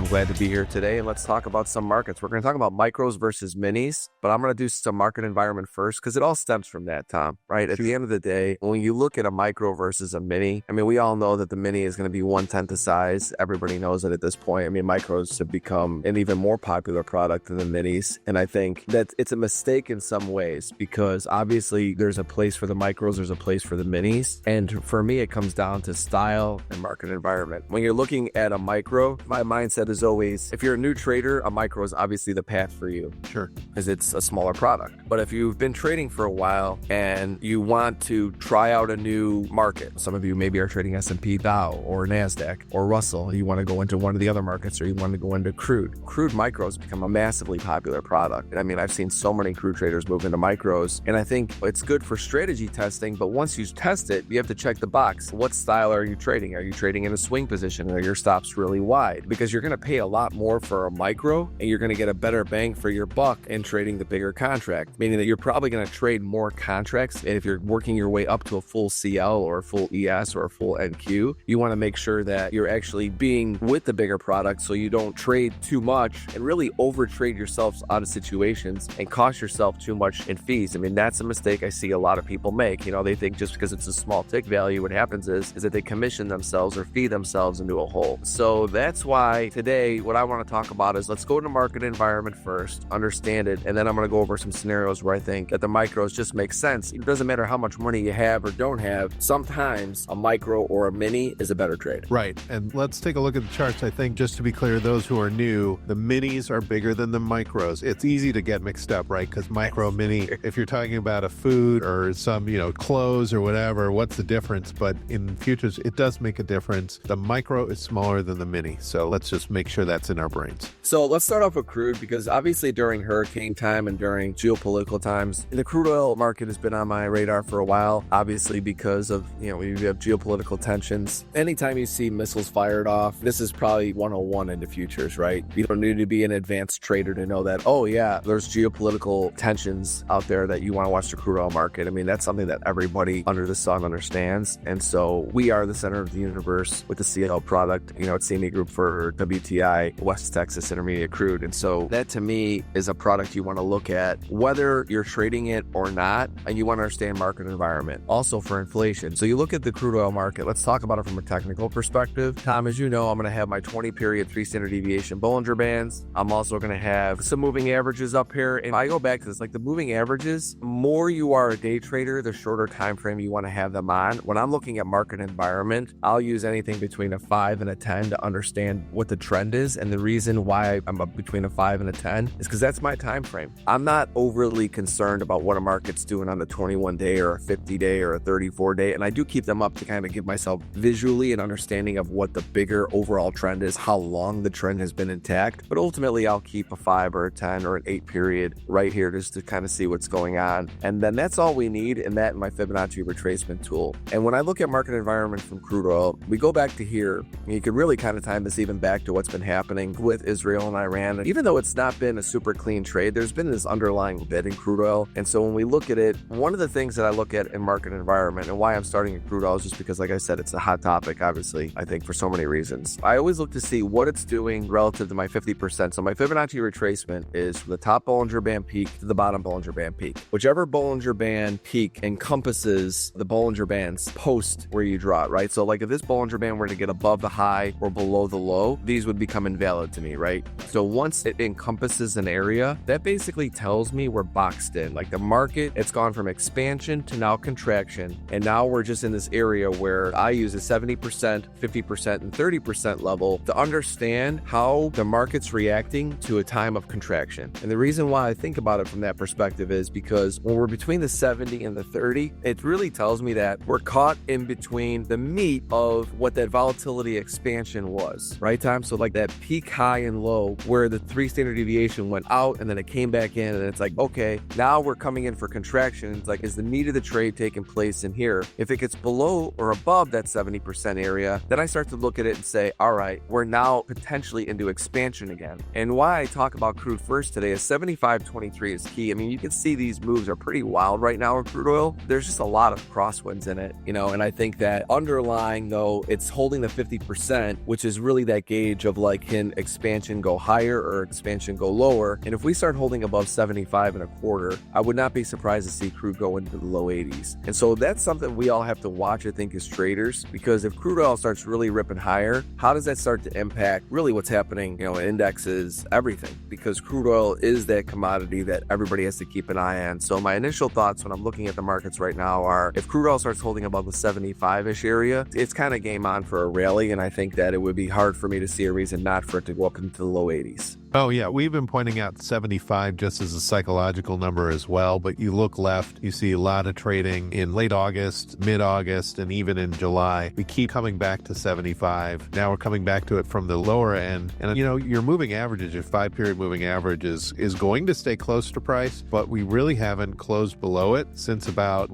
glad to be here today, and let's talk about some markets. We're going to talk about micros versus minis, but I'm going to do some market environment first because it all stems from that, Tom, right? At the end of the day, when you look at a micro versus a mini, I mean, we all know that the mini is going to be 1/10 the size. Everybody knows it at this point. I mean, micros have become an even more popular product than the minis, and I think that it's a mistake in some ways because obviously there's a place for the micros, there's a place for the minis, and for me, it comes down to style and market environment. When you're looking at a micro, my mindset is always, if you're a new trader, a micro is obviously the path for you. Sure. Because it's a smaller product. But if you've been trading for a while and you want to try out a new market, some of you maybe are trading S&P Dow or NASDAQ or Russell, you want to go into one of the other markets, or you want to go into crude. Crude micros become a massively popular product. I mean, I've seen so many crude traders move into micros, and I think it's good for strategy testing, but once you test it, you have to check the box. What style are you trading? Are you trading in a swing position? Are your stops really wide? Because you're going to pay a lot more for a micro, and you're going to get a better bang for your buck in trading the bigger contract, meaning that you're probably going to trade more contracts. And if you're working your way up to a full CL or a full ES or a full NQ, you want to make sure that you're actually being with the bigger product so you don't trade too much and really overtrade yourselves out of situations and cost yourself too much in fees. I mean, that's a mistake I see a lot of people make. You know, they think just because it's a small tick value, what happens is that they commission themselves or fee themselves into a hole. So that's why today what I want to talk about is let's go to market environment first, understand it, and then I'm going to go over some scenarios where I think that the micros just make sense. It doesn't matter how much money you have or don't have. Sometimes a micro or a mini is a better trade. Right. And let's take a look at the charts. I think just to be clear, those who are new, the minis are bigger than the micros. It's easy to get mixed up, right? Because micro, mini, if you're talking about a food or some, clothes or whatever, what's the difference? But in futures, it does make a difference. The micro is smaller than the mini. So let's just make sure that's in our brains. So let's start off with crude, because obviously during hurricane time and during geopolitical times, the crude oil market has been on my radar for a while, obviously because of, we have geopolitical tensions. Anytime you see missiles fired off, this is probably 101 into futures, right? You don't need to be an advanced trader to know that, oh yeah, there's geopolitical tensions out there that you want to watch the crude oil market. I mean, that's something that everybody under the sun understands. And so we are the center of the universe with the CL product, at CME Group for WTI, West Texas Intermediate Crude. And so that to me is a product you want to look at, whether you're trading it or not, and you want to understand market environment. Also for inflation. So you look at the crude oil market, let's talk about it from a technical perspective. Tom, as you know, I'm going to have my 20-period 3 standard deviation Bollinger Bands. I'm also going to have some moving averages up here. And I go back to this, like the moving averages, more you are a day trader, the shorter time frame you want to have them on. When I'm looking at market environment, I'll use anything between a 5 and a 10 to understand what the trend is. And the reason why I'm up between a 5 and a 10 is because that's my time frame. I'm not overly concerned about what a market's doing on the 21-day or a 50-day or a 34-day. And I do keep them up to kind of give myself visually an understanding of what the bigger overall trend is, how long the trend has been intact. But ultimately, I'll keep a 5 or a 10 or an 8 period right here just to kind of see what's going on. And then that's all we need in that and my Fibonacci retracement tool. And when I look at market environment from crude oil, we go back to here. You can really kind of time this even back to what's been happening with Israel and Iran. And even though it's not been a super clean trade, there's been this underlying bid in crude oil. And so when we look at it, one of the things that I look at in market environment and why I'm starting in crude oil is just because, like I said, it's a hot topic, obviously, I think for so many reasons. I always look to see what it's doing relative to my 50%. So my Fibonacci retracement is from the top Bollinger Band peak to the bottom Bollinger Band peak. Whichever Bollinger Band peak encompasses the Bollinger Bands post where you draw it, right? So like if this Bollinger Band were to get above the high or below the low, these would become invalid to me, right? So once it encompasses an area, that basically tells me we're boxed in. Like the market, it's gone from expansion to now contraction. And now we're just in this area where I use a 70%, 50%, and 30% level to understand how the market's reacting to a time of contraction. And the reason why I think about it from that perspective is because when we're between the 70 and the 30, it really tells me that we're caught in between the meat of what that volatility expansion was, right, Tom? So like that peak high and low where the 3 standard deviation went out and then it came back in, and it's like, okay, now we're coming in for contraction. It's like, is the meat of the trade taking place in here? If it gets below or above that 70% area, then I start to look at it and say, all right, we're now potentially into expansion again. And why I talk about crude first today is 75.23 is key. I mean, you can see these moves are pretty wild right now in crude oil. There's just a lot of crosswinds in it, and I think that underlying though, it's holding the 50%, which is really that gauge of of like, can expansion go higher or expansion go lower? And if we start holding above 75.25, I would not be surprised to see crude go into the low 80s. And so that's something we all have to watch, I think, as traders, because if crude oil starts really ripping higher, how does that start to impact really what's happening, indexes, everything? Because crude oil is that commodity that everybody has to keep an eye on. So my initial thoughts when I'm looking at the markets right now are, if crude oil starts holding above the 75-ish area, it's kind of game on for a rally, and I think that it would be hard for me to see a reason not for it to go up into the low 80s. Oh, yeah. We've been pointing out 75 just as a psychological number as well. But you look left, you see a lot of trading in late August, mid-August, and even in July. We keep coming back to 75. Now we're coming back to it from the lower end. And, your moving averages, your 5-period moving average is going to stay close to price, but we really haven't closed below it since about,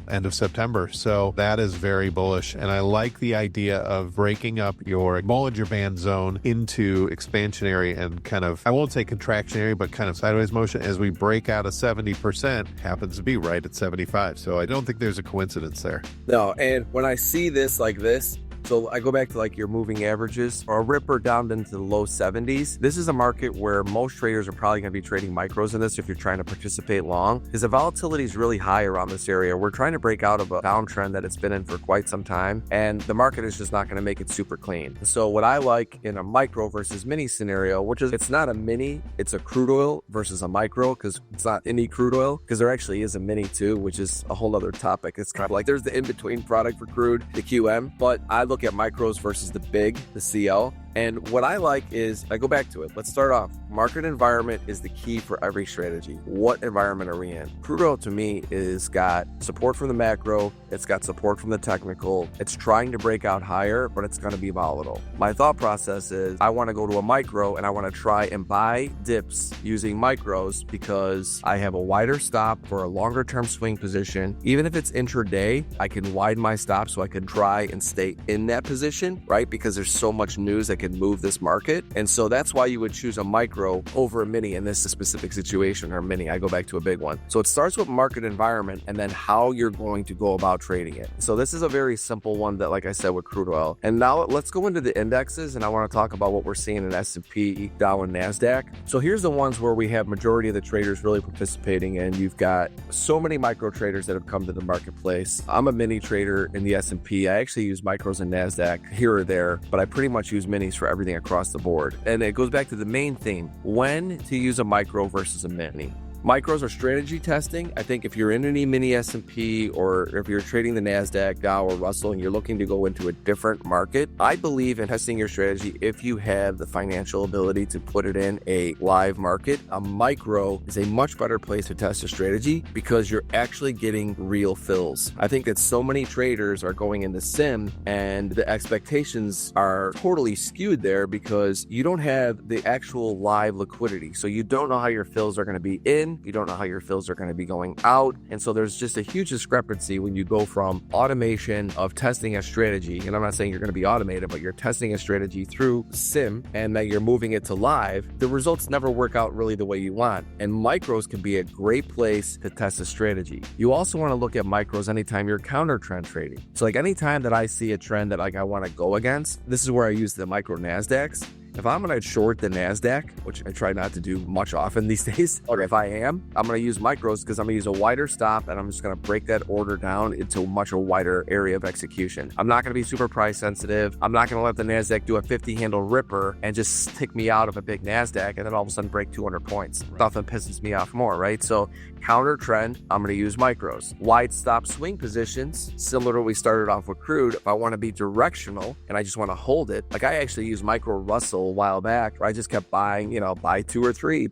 end of September. So that is very bullish. And I like the idea of breaking up your Bollinger Band zone into expansionary and kind of, I won't say contractionary, but kind of sideways motion as we break out of 70%, happens to be right at 75. So I don't think there's a coincidence there. No, and when I see this like this, so I go back to like your moving averages or a ripper down into the low 70s. This is a market where most traders are probably going to be trading micros in this if you're trying to participate long, because the volatility is really high around this area. We're trying to break out of a downtrend that it's been in for quite some time, and the market is just not going to make it super clean. So what I like in a micro versus mini scenario, which is, it's not a mini, it's a crude oil versus a micro, because it's not any crude oil, because there actually is a mini too, which is a whole other topic. It's kind of like there's the in-between product for crude, the QM, but I look at micros versus the big, the CL. And what I like is, I go back to it. Let's start off. Market environment is the key for every strategy. What environment are we in? Crude oil to me is got support from the macro. It's got support from the technical. It's trying to break out higher, but it's going to be volatile. My thought process is, I want to go to a micro and I want to try and buy dips using micros because I have a wider stop for a longer term swing position. Even if it's intraday, I can widen my stop so I can try and stay in that position, right? Because there's so much news that can move this market. And so that's why you would choose a micro over a mini in this specific situation, or mini. I go back to a big one. So it starts with market environment and then how you're going to go about trading it. So this is a very simple one that, like I said, with crude oil. And now let's go into the indexes, and I want to talk about what we're seeing in S&P, Dow, and NASDAQ. So here's the ones where we have majority of the traders really participating, and you've got so many micro traders that have come to the marketplace. I'm a mini trader in the S&P. I actually use micros in NASDAQ here or there, but I pretty much use minis for everything across the board. And it goes back to the main theme, when to use a micro versus a mini. Micros are strategy testing. I think if you're in any mini S&P, or if you're trading the NASDAQ, Dow, or Russell, and you're looking to go into a different market, I believe in testing your strategy if you have the financial ability to put it in a live market. A micro is a much better place to test a strategy because you're actually getting real fills. I think that so many traders are going into sim and the expectations are totally skewed there because you don't have the actual live liquidity. So you don't know how your fills are going to be in. You don't know how your fills are going to be going out. And so there's just a huge discrepancy when you go from automation of testing a strategy. And I'm not saying you're going to be automated, but you're testing a strategy through sim and that you're moving it to live. The results never work out really the way you want. And micros can be a great place to test a strategy. You also want to look at micros anytime you're counter trend trading. So like anytime that I see a trend that like I want to go against, this is where I use the micro NASDAQs. If I'm going to short the NASDAQ, which I try not to do much often these days, or if I am, I'm going to use micros because I'm going to use a wider stop and I'm just going to break that order down into a much wider area of execution. I'm not going to be super price sensitive. I'm not going to let the NASDAQ do a 50 handle ripper and just tick me out of a big NASDAQ and then all of a sudden break 200 points. Right. Stuff that pisses me off more, right? So counter trend, I'm going to use micros. Wide stop swing positions, similar to what we started off with crude. If I want to be directional and I just want to hold it, like I actually use micro Russell a while back where I just kept buying, buy two or three.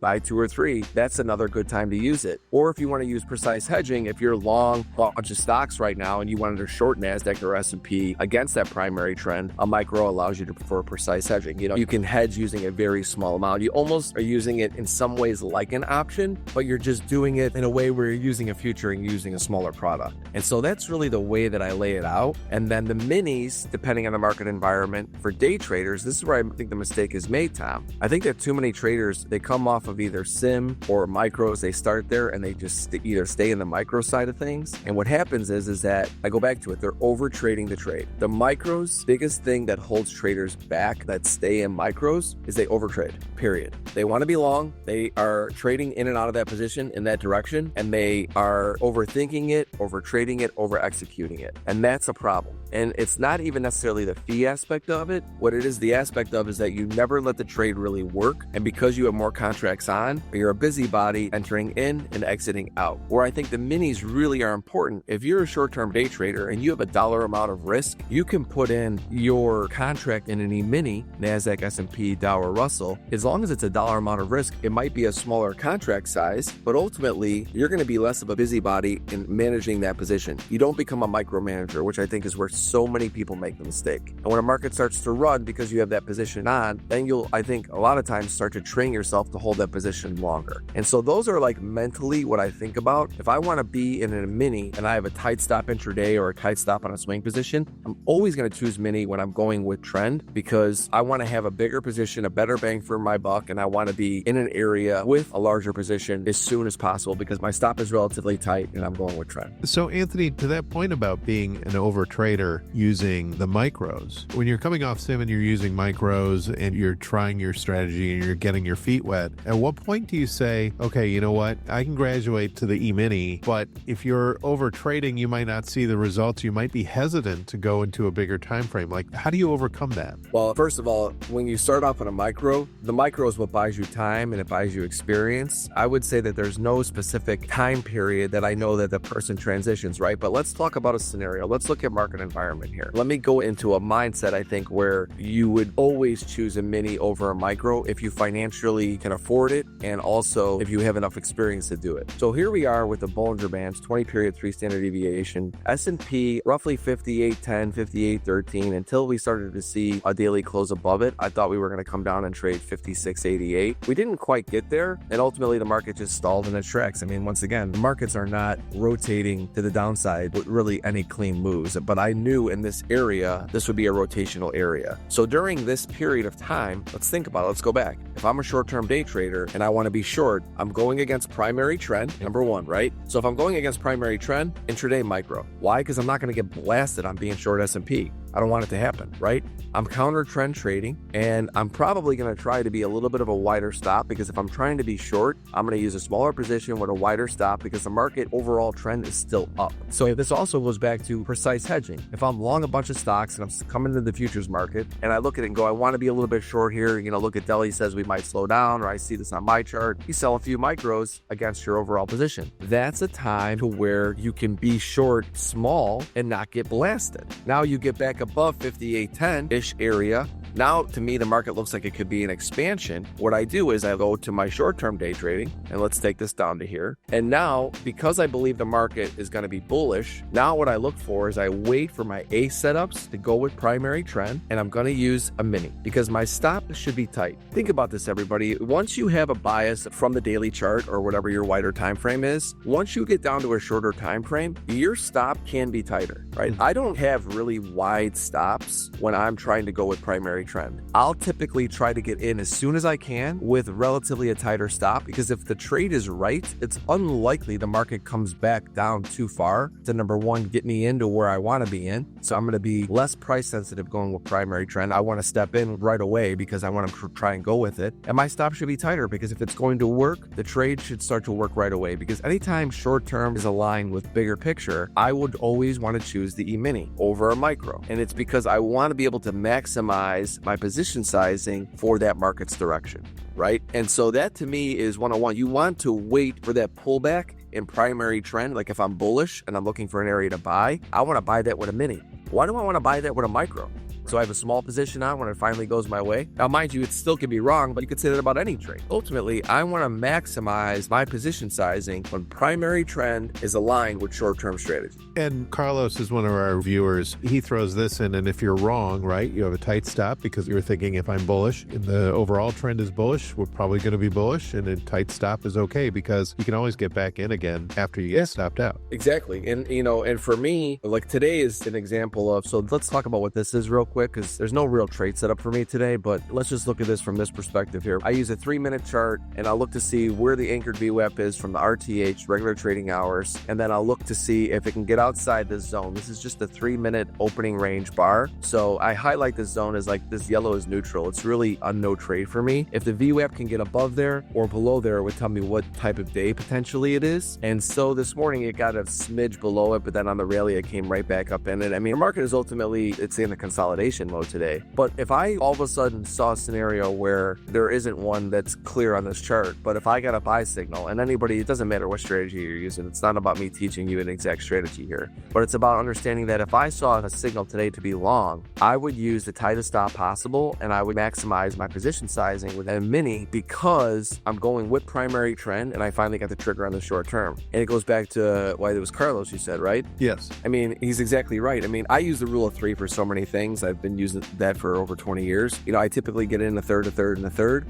That's another good time to use it. Or if you want to use precise hedging, if you're long a bunch of stocks right now and you wanted to short NASDAQ or S&P against that primary trend, a micro allows you to prefer precise hedging. You can hedge using a very small amount. You almost are using it in some ways like an option, but you're just doing it in a way where you're using a future and using a smaller product. And so that's really the way that I lay it out. And then the minis, depending on the market environment, for day traders, this is where I think the mistake mistake is made, Tom. I think that too many traders, they come off of either sim or micros. They start there and they just either stay in the micro side of things. And what happens is that I go back to it. They're over trading the trade. The micros, biggest thing that holds traders back that stay in micros is they overtrade, period. They want to be long. They are trading in and out of that position in that direction, and they are overthinking it, over trading it, over executing it. And that's a problem. And it's not even necessarily the fee aspect of it. What it is, the aspect of is that you never let the trade really work. And because you have more contracts on, you're a busybody entering in and exiting out. Where I think the minis really are important. If you're a short-term day trader and you have a dollar amount of risk, you can put in your contract in an E-mini, NASDAQ, S&P, Dow, or Russell. As long as it's a dollar amount of risk, it might be a smaller contract size, but ultimately you're going to be less of a busybody in managing that position. You don't become a micromanager, which I think is where so many people make the mistake. And when a market starts to run because you have that position on, then you'll, I think, a lot of times start to train yourself to hold that position longer. And so those are like mentally what I think about. If I want to be in a mini and I have a tight stop intraday or a tight stop on a swing position, I'm always going to choose mini when I'm going with trend because I want to have a bigger position, a better bang for my buck, and I want to be in an area with a larger position as soon as possible because my stop is relatively tight and I'm going with trend. So Anthony, to that point about being an over trader using the micros, when you're coming off sim and you're using micros and you're trying your strategy and you're getting your feet wet, at what point do you say, okay, you know what, I can graduate to the E-mini, but if you're over trading, you might not see the results. You might be hesitant to go into a bigger time frame. Like, how do you overcome that? Well, first of all, when you start off on a micro, the micro is what buys you time and it buys you experience. I would say that there's no specific time period that I know that the person transitions, right? But let's talk about a scenario. Let's look at market environment here. Let me go into a mindset, I think, where you would always choose a mini over a micro if you financially can afford it and also if you have enough experience to do it. So here we are with the Bollinger Bands, 20 period, 3 standard deviation, S&P roughly 58.10, 58.13 until we started to see a daily close above it. I thought we were going to come down and trade 56.88. We didn't quite get there, and ultimately the market just stalled in its tracks. I mean, once again, the markets are not rotating to the downside with really any clean moves, but I knew in this area, this would be a rotational area. So during this period of time, let's think about it. Let's go back. If I'm a short-term day trader and I want to be short, I'm going against primary trend, number one, right? So if I'm going against primary trend, intraday micro. Why? Because I'm not going to get blasted on being short S&P. I don't want it to happen, right? I'm counter trend trading and I'm probably going to try to be a little bit of a wider stop because if I'm trying to be short, I'm going to use a smaller position with a wider stop because the market overall trend is still up. So this also goes back to precise hedging. If I'm long a bunch of stocks and I'm coming into the futures market and I look at it and go, I want to be a little bit short here, look at Delhi says we might slow down, or I see this on my chart. You sell a few micros against your overall position. That's a time to where you can be short small and not get blasted. Now you get back above 58.10-ish area. Now, to me, the market looks like it could be an expansion. What I do is I go to my short-term day trading, and let's take this down to here. And now, because I believe the market is going to be bullish, now what I look for is I wait for my A setups to go with primary trend, and I'm going to use a mini because my stop should be tight. Think about this, everybody. Once you have a bias from the daily chart or whatever your wider time frame is, once you get down to a shorter time frame, your stop can be tighter, right? I don't have really wide stops when I'm trying to go with primary trend. I'll typically try to get in as soon as I can with relatively a tighter stop because if the trade is right, it's unlikely the market comes back down too far to, number one, get me into where I want to be in. So I'm going to be less price sensitive going with primary trend. I want to step in right away because I want to try and go with it. And my stop should be tighter because if it's going to work, the trade should start to work right away because anytime short term is aligned with bigger picture, I would always want to choose the E-mini over a micro. And it's because I want to be able to maximize my position sizing for that market's direction, right? And so that to me is 101. You want to wait for that pullback in primary trend. Like if I'm bullish and I'm looking for an area to buy, I want to buy that with a mini. Why do I want to buy that with a micro? So I have a small position on when it finally goes my way. Now, mind you, it still could be wrong, but you could say that about any trade. Ultimately, I want to maximize my position sizing when primary trend is aligned with short-term strategy. And Carlos is one of our viewers. He throws this in, and if you're wrong, right, you have a tight stop because you're thinking if I'm bullish and the overall trend is bullish, we're probably going to be bullish, and a tight stop is okay because you can always get back in again after you get stopped out. Exactly. And, and for me, like today is an example of, so let's talk about what this is real quick. quick because there's no real trade setup for me today, but let's just look at this from this perspective here. I use a 3-minute chart and I'll look to see where the anchored VWAP is from the RTH, regular trading hours, and then I'll look to see if it can get outside this zone. This is just a 3-minute opening range bar. So I highlight this zone as like this yellow is neutral. It's really a no trade for me. If the VWAP can get above there or below there, it would tell me what type of day potentially it is. And so this morning it got a smidge below it, but then on the rally it came right back up in it. I mean, the market is ultimately, it's in the consolidation mode today. But if I all of a sudden saw a scenario where there isn't one that's clear on this chart, but if I got a buy signal, and anybody, it doesn't matter what strategy you're using, it's not about me teaching you an exact strategy here, but it's about understanding that if I saw a signal today to be long, I would use the tightest stop possible and I would maximize my position sizing with a mini because I'm going with primary trend and I finally got the trigger on the short term. And it goes back to why it was Carlos, you said, right? Yes. I mean, he's exactly right. I mean, I use the rule of 3 for so many things. I've been using that for over 20 years. You know, I typically get in a third,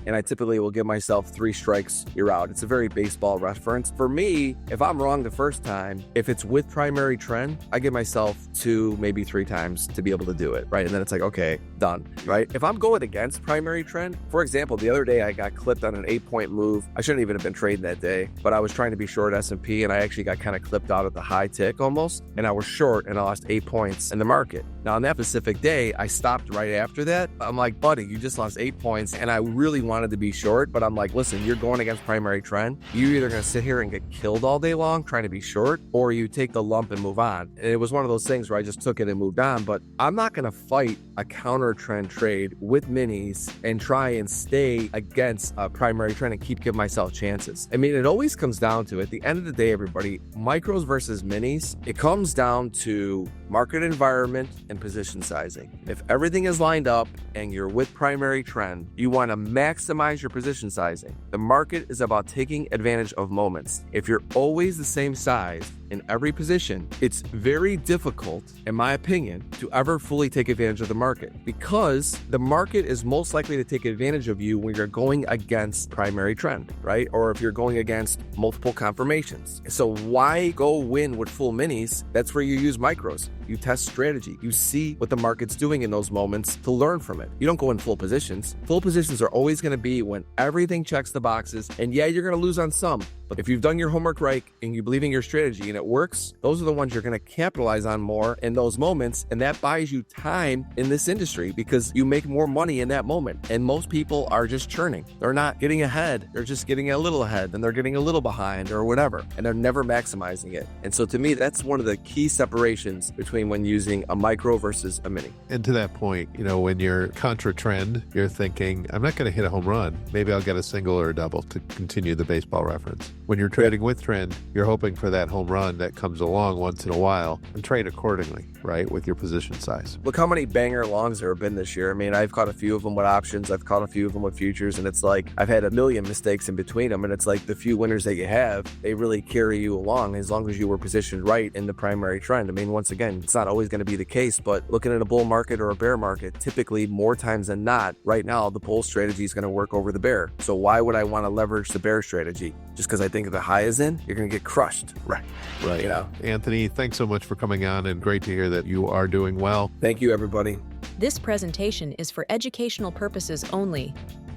and I typically will give myself 3 strikes, you're out. It's a very baseball reference. For me, if I'm wrong the first time, if it's with primary trend, I give myself 2, maybe 3 times to be able to do it, right? And then it's like, okay, done, right? If I'm going against primary trend, for example, the other day I got clipped on an 8-point move. I shouldn't even have been trading that day, but I was trying to be short S&P and I actually got kind of clipped out at the high tick almost, and I was short and I lost 8 points in the market. Now on that specific day, I stopped right after that. I'm like, buddy, you just lost 8 points and I really wanted to be short, but I'm like, listen, you're going against primary trend. You're either going to sit here and get killed all day long trying to be short, or you take the lump and move on. And it was one of those things where I just took it and moved on, but I'm not going to fight a counter trend trade with minis and try and stay against a primary trend and keep giving myself chances. I mean, it always comes down to, at the end of the day, everybody, micros versus minis, it comes down to market environment and position sizing. If everything is lined up and you're with primary trend, you want to maximize your position sizing. The market is about taking advantage of moments. If you're always the same size in every position, it's very difficult, in my opinion, to ever fully take advantage of the market, because the market is most likely to take advantage of you when you're going against primary trend, right? Or if you're going against multiple confirmations. So why go win with full minis? That's where you use micros. You test strategy. You see what the market's doing in those moments to learn from it. You don't go in full positions. Full positions are always going to be when everything checks the boxes, and yeah, you're going to lose on some. But if you've done your homework right and you believe in your strategy and it works, those are the ones you're going to capitalize on more in those moments. And that buys you time in this industry because you make more money in that moment. And most people are just churning. They're not getting ahead. They're just getting a little ahead, then they're getting a little behind or whatever. And they're never maximizing it. And so to me, that's one of the key separations between when using a micro versus a mini. And to that point, you know, when you're contra trend, you're thinking, I'm not going to hit a home run. Maybe I'll get a single or a double, to continue the baseball reference. When you're trading with trend, you're hoping for that home run that comes along once in a while, and trade accordingly, right, with your position size. Look how many banger longs there have been this year. I mean, I've caught a few of them with options. I've caught a few of them with futures, and it's like I've had a million mistakes in between them, and it's like the few winners that you have, they really carry you along as long as you were positioned right in the primary trend. I mean, once again, it's not always going to be the case, but looking at a bull market or a bear market, typically more times than not, right now, the bull strategy is going to work over the bear. So why would I want to leverage the bear strategy? Just because I think the high is in, you're going to get crushed. Right. You know? Anthony, thanks so much for coming on, and great to hear that you are doing well. Thank you, everybody. This presentation is for educational purposes only.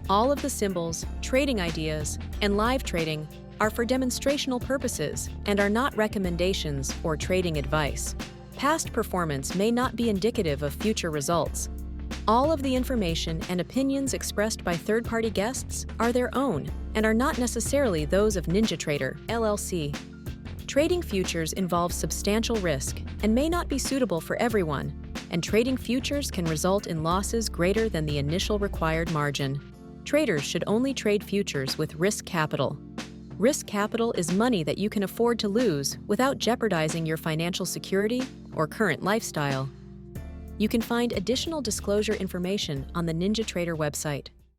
All of the symbols, trading ideas, and live trading are for demonstrational purposes and are not recommendations or trading advice. Past performance may not be indicative of future results. All of the information and opinions expressed by third-party guests are their own and are not necessarily those of NinjaTrader, LLC. Trading futures involves substantial risk and may not be suitable for everyone, and trading futures can result in losses greater than the initial required margin. Traders should only trade futures with risk capital. Risk capital is money that you can afford to lose without jeopardizing your financial security or current lifestyle. You can find additional disclosure information on the NinjaTrader website.